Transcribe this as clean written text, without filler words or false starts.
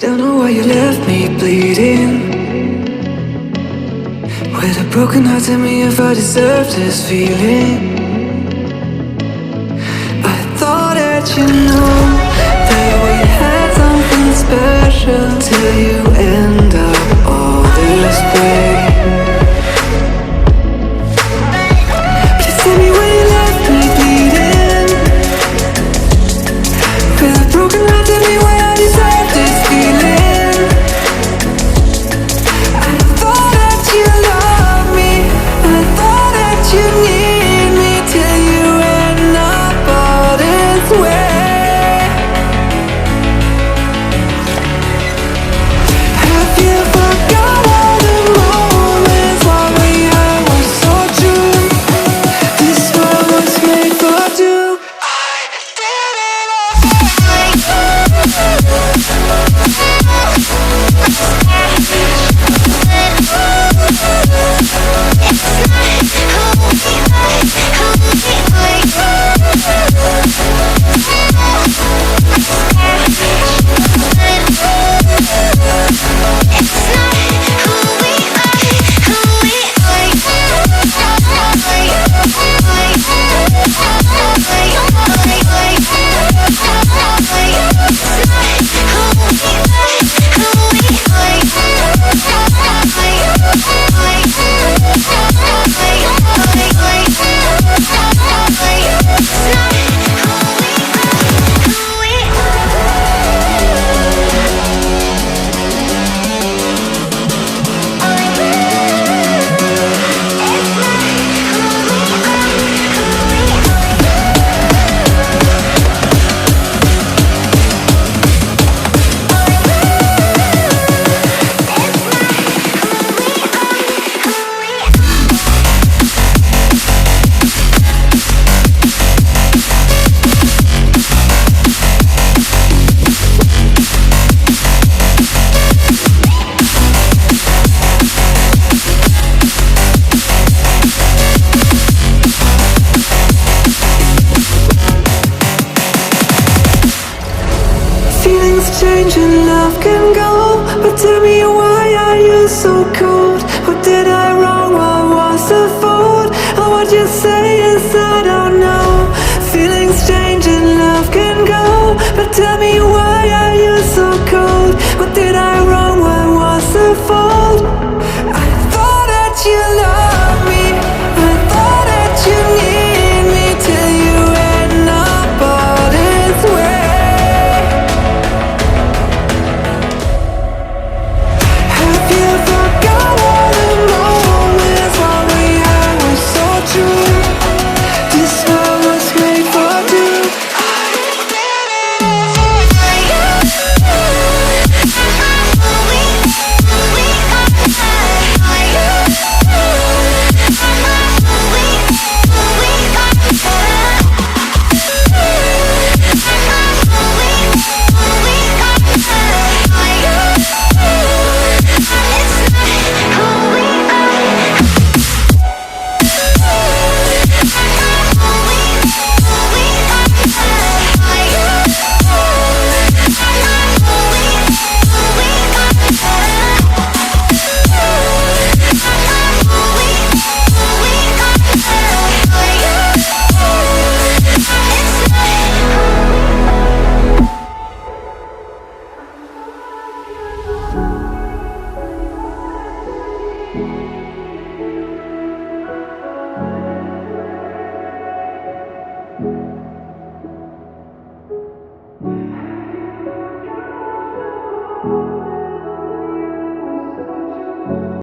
Don't know why you left me bleeding. With a broken heart, tell me if I deserve this feeling. I thought that you know that we had something special, till you end up all this way. Please tell me why you left me bleeding. With a broken heart, tell me why I deserve this feeling. I thought that you loved me, I thought that you need me, till you end up all this way. Have you forgot all the moments while we had was so true? This world was made for two. I did it change and love can go, but tell me why are you so cold? What did I wrong? What was the fault? Or what you say is I don't know. Feelings change and love can go, but tell me why are you so cold? What did I wrong? What was the fault? I thought that you loved me, I thought that you need me, till you end up all this way.